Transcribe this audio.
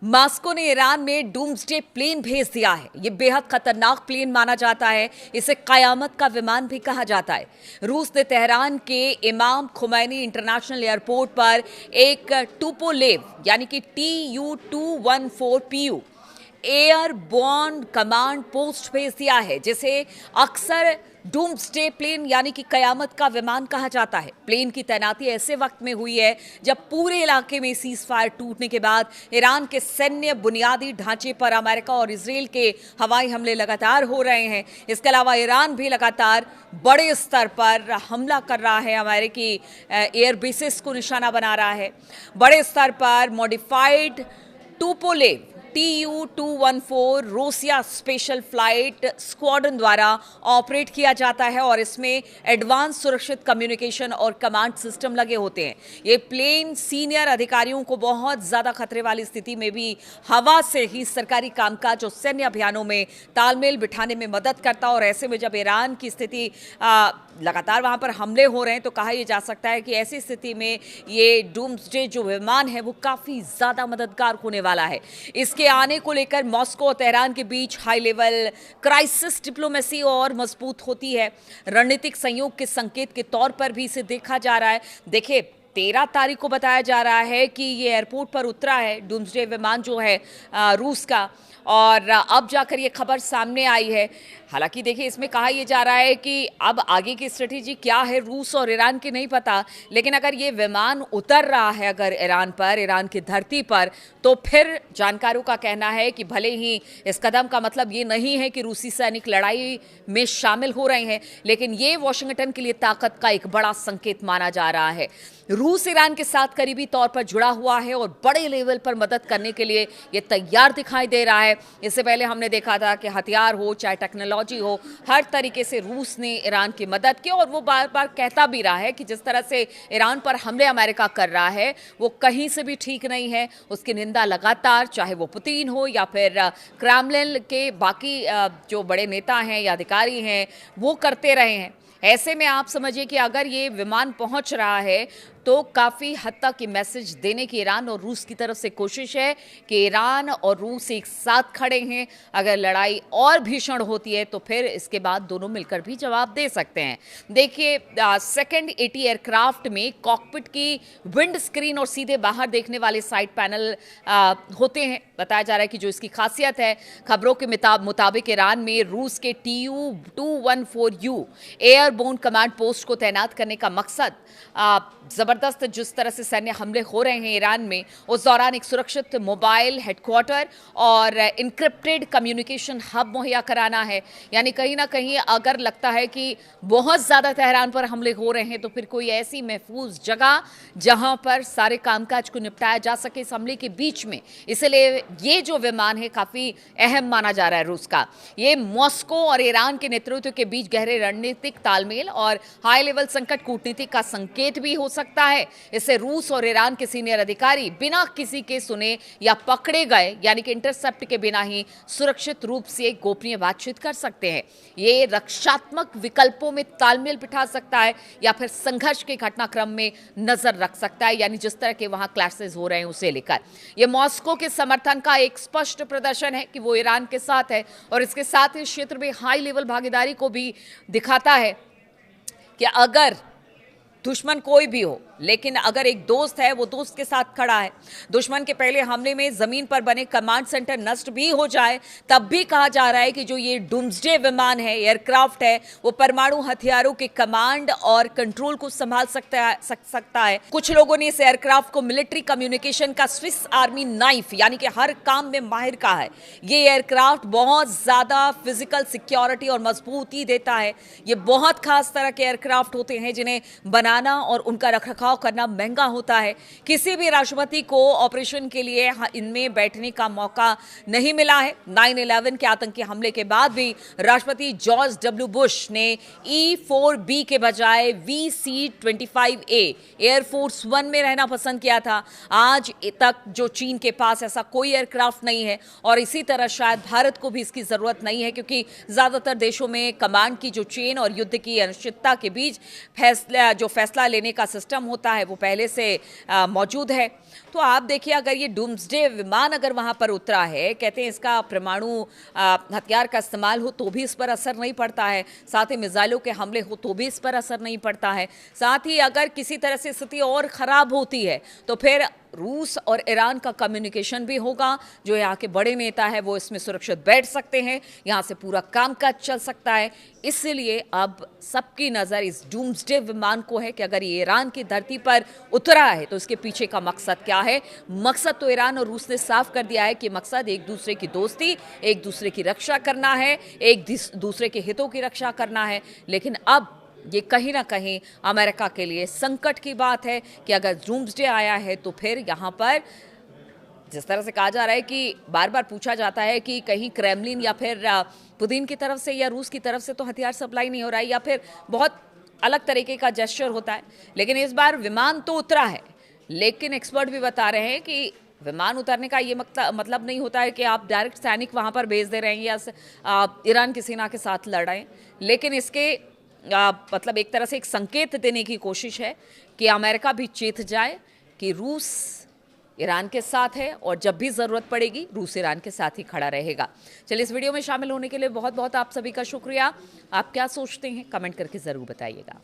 Moscow ने Iran में doomsday plane भेज दिया है। ये बेहद खतरनाक प्लेन माना जाता है। इसे कयामत का विमान भी कहा जाता है। रूस ने तेहरान के इमाम खुमैनी इंटरनेशनल एयरपोर्ट पर एक टुपोलेव यानी कि TU-214PU एयरबोर्न कमांड पोस्ट भेज दिया है, जिसे अक्सर डूम्सडे प्लेन यानी कि कयामत का विमान कहा जाता है। प्लेन की तैनाती ऐसे वक्त में हुई है जब पूरे इलाके में सीज फायर टूटने के बाद ईरान के सैन्य बुनियादी ढांचे पर अमेरिका और इजराइल के हवाई हमले लगातार हो रहे हैं। इसके अलावा ईरान भी लगातार बड़े स्तर पर हमला कर रहा है, अमेरिकी एयर बेसिस को निशाना बना रहा है। बड़े स्तर पर modified Tupolev TU-214 Russia special flight squadron द्वारा ऑपरेट किया जाता है और इसमें एडवांस सुरक्षित कम्युनिकेशन और कमांड सिस्टम लगे होते हैं। ये प्लेन सीनियर अधिकारियों को बहुत ज्यादा खतरे वाली स्थिति में भी हवा से ही सरकारी कामकाज और सैन्य अभियानों में तालमेल बिठाने में मदद करता है। और ऐसे में जब ईरान की स्थिति लगातार वहां पर हमले हो रहे हैं तो कहा यह जा सकता है कि ऐसी स्थिति में ये डूम्सडे जो विमान है वो काफी ज्यादा मददगार होने वाला है। इसके आने को लेकर मॉस्को और तेहरान के बीच हाई लेवल क्राइसिस डिप्लोमेसी और मजबूत होती है। रणनीतिक सहयोग के संकेत के तौर पर भी इसे देखा जा रहा है। देखिए, 13 तारीख को बताया जा रहा है कि ये एयरपोर्ट पर उतरा है डूम्सडे विमान जो है रूस का, और अब जाकर ये खबर सामने आई है। हालांकि देखिए, इसमें कहा यह जा रहा है कि अब आगे की स्ट्रेटेजी क्या है रूस और ईरान की नहीं पता, लेकिन अगर ये विमान उतर रहा है अगर ईरान पर, ईरान की धरती पर, तो फिर जानकारों का कहना है कि भले ही इस कदम का मतलब ये नहीं है कि रूसी सैनिक लड़ाई में शामिल हो रहे हैं, लेकिन ये वॉशिंगटन के लिए ताकत का एक बड़ा संकेत माना जा रहा है। रूस ईरान के साथ करीबी तौर पर जुड़ा हुआ है और बड़े लेवल पर मदद करने के लिए ये तैयार दिखाई दे रहा है। इससे पहले हमने देखा था कि हथियार हो चाहे टेक्नोलॉजी हो, हर तरीके से रूस ने ईरान की मदद की, और वो बार बार कहता भी रहा है कि जिस तरह से ईरान पर हमले अमेरिका कर रहा है वो कहीं से भी ठीक नहीं है। उसकी निंदा लगातार, चाहे वो पुतिन हो या फिर क्रेमलिन के बाकी जो बड़े नेता हैं या अधिकारी हैं, वो करते रहे हैं। ऐसे में आप समझिए कि अगर ये विमान पहुंच रहा है तो काफ़ी हद तक ये मैसेज देने की ईरान और रूस की तरफ से कोशिश है कि ईरान और रूस एक साथ खड़े हैं। अगर लड़ाई और भीषण होती है तो फिर इसके बाद दोनों मिलकर भी जवाब दे सकते हैं। देखिए, सेकंड 80 एयरक्राफ्ट में कॉकपिट की विंड स्क्रीन और सीधे बाहर देखने वाले साइड पैनल होते हैं। बताया जा रहा है कि जो इसकी खासियत है, खबरों के मुताबिक ईरान में रूस के TU-214U एयरबोर्न कमांड पोस्ट को तैनात करने का मकसद जबरदस्त जिस तरह से सैन्य हमले हो रहे हैं ईरान में, उस दौरान एक सुरक्षित मोबाइल हेडक्वार्टर और इनक्रिप्टेड कम्युनिकेशन हब मुहैया कराना है। यानी कहीं ना कहीं अगर लगता है कि बहुत ज़्यादा तेहरान पर हमले हो रहे हैं तो फिर कोई ऐसी महफूज जगह जहां पर सारे कामकाज को निपटाया जा सके इस हमले के बीच में। इसलिए ये जो विमान है काफ़ी अहम माना जा रहा है रूस का। ये मॉस्को और ईरान के नेतृत्व के बीच गहरे रणनीतिक तालमेल और हाई लेवल संकट कूटनीति का संकेत भी हो सकता है। इससे रूस और ईरान के सीनियर अधिकारी बिना किसी के सुने या पकड़े गए यानी कि इंटरसेप्ट के बिना ही सुरक्षित रूप से गोपनीय बातचीत कर सकते हैं। ये रक्षात्मक विकल्पों में तालमेल बिठा सकता है या फिर संघर्ष के घटनाक्रम में नजर रख सकता है, यानी जिस तरह के वहां क्लैशेस हो रहे हैं उसे लेकर। यह मॉस्को के समर्थन का एक स्पष्ट प्रदर्शन है कि वो ईरान के साथ है, और इसके साथ ही क्षेत्र में हाई लेवल भागीदारी को भी दिखाता है कि अगर दुश्मन कोई भी हो, लेकिन अगर एक दोस्त है वो दोस्त के साथ खड़ा है। दुश्मन के पहले हमले में जमीन पर बने कमांड सेंटर नष्ट भी हो जाए तब भी कहा जा रहा है कि जो ये डूम्सडे विमान है, एयरक्राफ्ट है, वो परमाणु हथियारों के कमांड और कंट्रोल को संभाल सकता है। कुछ लोगों ने इस एयरक्राफ्ट को मिलिट्री कम्युनिकेशन का स्विस आर्मी नाइफ यानी कि हर काम में माहिर कहा है। ये एयरक्राफ्ट बहुत ज्यादा फिजिकल सिक्योरिटी और मजबूती देता है। ये बहुत खास तरह के एयरक्राफ्ट होते हैं जिन्हें बनाना और उनका रखरखाव करना महंगा होता है। किसी भी राष्ट्रपति को ऑपरेशन के लिए इनमें बैठने का मौका नहीं मिला है। 9/11 के आतंकी हमले के बाद भी राष्ट्रपति जॉर्ज डब्ल्यू बुश ने E-4B के बजाय VC-25A एयरफोर्स 1 में रहना पसंद किया था। आज तक जो चीन के पास ऐसा कोई एयरक्राफ्ट नहीं है, और इसी तरह शायद भारत को भी इसकी जरूरत नहीं है, क्योंकि ज्यादातर देशों में कमांड की जो चेन और युद्ध की अनिश्चितता के बीच फैसला लेने का सिस्टम होता होता है वो पहले से मौजूद है। तो आप देखिए, अगर ये डूम्सडे विमान अगर वहां पर उतरा है, कहते हैं इसका परमाणु हथियार का इस्तेमाल हो तो भी इस पर असर नहीं पड़ता है, साथ ही मिसाइलों के हमले हो तो भी इस पर असर नहीं पड़ता है, साथ ही अगर किसी तरह से स्थिति और खराब होती है तो फिर रूस और ईरान का कम्युनिकेशन भी होगा। जो यहाँ के बड़े नेता है वो इसमें सुरक्षित बैठ सकते हैं, यहाँ से पूरा कामकाज चल सकता है। इसलिए अब सबकी नज़र इस डूम्सडे विमान को है कि अगर ये ईरान की धरती पर उतरा है तो इसके पीछे का मकसद क्या है। मकसद तो ईरान और रूस ने साफ कर दिया है कि मकसद एक दूसरे की दोस्ती, एक दूसरे की रक्षा करना है, एक दूसरे के हितों की रक्षा करना है। लेकिन अब ये कहीं ना कहीं अमेरिका के लिए संकट की बात है कि अगर डूम्सडे आया है तो फिर यहाँ पर जिस तरह से कहा जा रहा है कि बार बार पूछा जाता है कि कहीं क्रेमलिन या फिर पुतिन की तरफ से या रूस की तरफ से तो हथियार सप्लाई नहीं हो रहा है, या फिर बहुत अलग तरीके का जेस्चर होता है। लेकिन इस बार विमान तो उतरा है, लेकिन एक्सपर्ट भी बता रहे हैं कि विमान उतरने का ये मतलब नहीं होता है कि आप डायरेक्ट सैनिक वहाँ पर भेज दे रहे हैं या ईरान की सेना के साथ लड़ रहे हैं। लेकिन इसके मतलब एक तरह से एक संकेत देने की कोशिश है कि अमेरिका भी चेत जाए कि रूस ईरान के साथ है और जब भी ज़रूरत पड़ेगी रूस ईरान के साथ ही खड़ा रहेगा। चलिए, इस वीडियो में शामिल होने के लिए बहुत बहुत आप सभी का शुक्रिया। आप क्या सोचते हैं कमेंट करके ज़रूर बताइएगा।